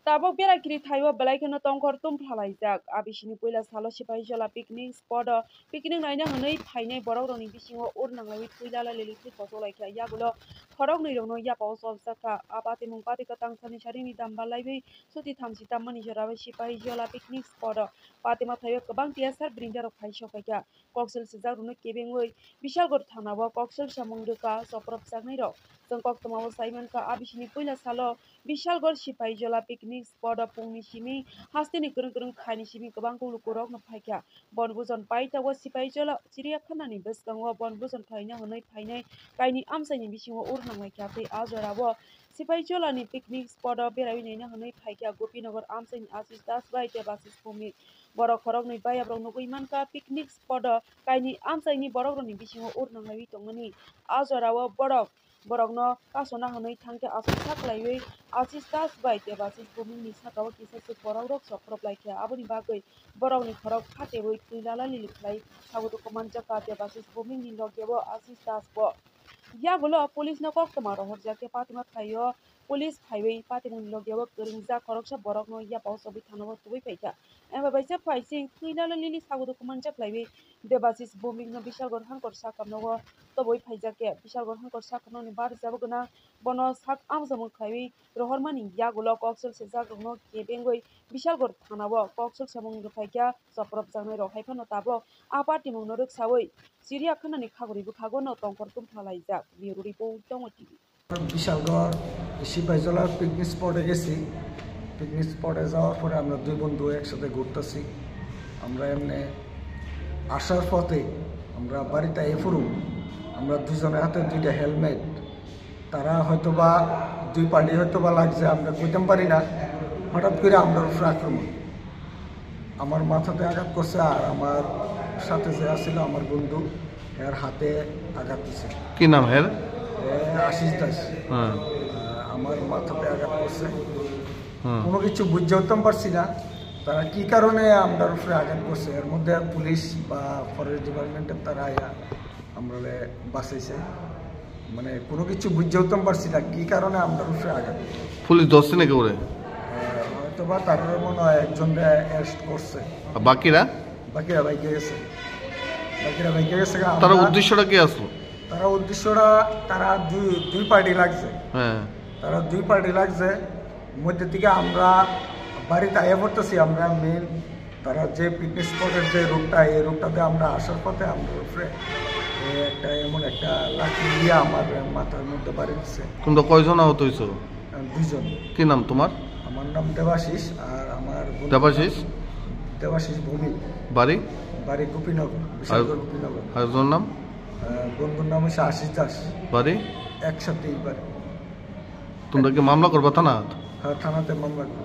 Tabok berakiri thaibo belaikeno tongkor tum phlaijak abisini poila salo sipai jola picnic spot picnic naina hanai phainai borok rokni bisingo urnanglai thuilala lili thui kosolaikhya yagulo khorok ni rokno yapao sobjaka abati mungpati katang sani sarini dambalaibi suti thamsi tammani jorabai sipai jola picnic spot patima thaibo kabang tiasar brindarok phaisokaikya koksel sijak rokno kebengoi bishalgor thanao koksel samung rwka soprop jaknai rok jong koktomao saimanka abisini poila salo bishalgor sipai jola picnic spot pungni simi hastini kurung kurung khaini simi kabang lukurok no phaikya bonbujon paitago sipai jola chiriyakhana ni bwskango bonbujon phaina hanai phainai kaini amsaini bisingo urnanglai kyathai ajorabo sipai jola ni picnic spot berai naina hanai phaikya gopinagar amsaini asis das bai debasis bhumi borok khorok ni bayabrok nugui manka picnic spot kaini amsaini borok ni bisingo urnanglai tongmani ajorabo borokno kasona hanai thangke asuk saklaiwi asis das bai debasis bhumi ni sakao kisase borok rok soprop laikya aboni bagui borok ni khorok phatebui thuilala lili khlai sabuto komanjaka debasis bhumi ni logyabo asis das bo yagulo police no koktoma rohorjake patima thaio police phaiwi patimuni logyabo kwringjak khoroksa borok no yapao sobi thanao tubui paikya ema baisa phaising thuilala lili sabuto komanjak laiwi debasis bhumi no bishalgor hangkor sakamno toboi phaijake bishalgor hangkor sakamno ni bar jabo gana bono sak amjamung khlaiwi rohormani yagulo koksel sejak rokno kebengoi bishalgor thanao koksel samung rwphaikya soprop jangnai rok haifano tabo apati mungno rwksawi chiriyakhana ni khaguri bukhago no tongkor tum phalaijak bureau report Tongo TV Bishalgarh Sepahijala picnic স্পটে গেছি। Picnic স্পটে যাওয়ার পরে আমরা দুই বন্ধু একসাথে ঘুরতেছি। আমরা এমনি আসার পথে আমরা বাড়িতে এফুরু আমরা দুজনের হাতে দুইটা হেলমেট, তারা হয়তোবা দুই পার্টি হয়তোবা লাগছে, আমরা কইতে পারি না। হঠাৎ করে আমরা উপরে আক্রমণ, আমার মাথাতে আঘাত করছে, আর আমার সাথে যে আসছিল আমার বন্ধু এর হাতে আঘাত দিচ্ছে। কি নাম এর? আশিস দাস। আমার মাথাতে আঘাত করছে, কোনো কিছু বুঝতে হতাম পারছি না তারা কি কারণে আমার উপরে আঘাত করছে। এর মধ্যে পুলিশ বা ফরেস্ট ডিপার্টমেন্টের তারা আমরা বাঁচাইছে, মানে কোনো কিছু বুঝতে হতাম পারছি না কি কারণে আমার উপরে আঘাত। পুলিশ ধরছে নাকি ওরে? হয়তো বা তারা মনে হয় একজন অ্যারেস্ট করছে, বাকিরা বাইকে গেছে। তারা উদ্দেশ্যটা কি আসলো? তারা দুই পার্টি লাগছে। তারা দুই পার্টি লাগছে মধ্যে থেকে আমরা বাড়িতে আয়া পড়তেছি। আমরা মেন তারা যে পিকনিক স্পটের যে রুটটা, এই রুটটাতে আমরা আসার পথে আমরা উপরে একটা এমন একটা লাঠি দিয়ে আমার মাথার মধ্যে বাড়ি দিচ্ছে। তোমরা কয়জন আহত হয়েছ? দুইজন। কি নাম তোমার? আমার নাম দেবাশিস, আর আমার দেবাশিস ভূমি। বাড়ি গোপীনগর, বিশালগড় গোপীনগর। আরেকজনের নাম? বন্ধুর নাম হচ্ছে আশিস দাস। বাড়ি একসাথেই বাড়ি। তোমরা কি মামলা করবা থানা? হ্যাঁ, থানাতে মামলা করবো।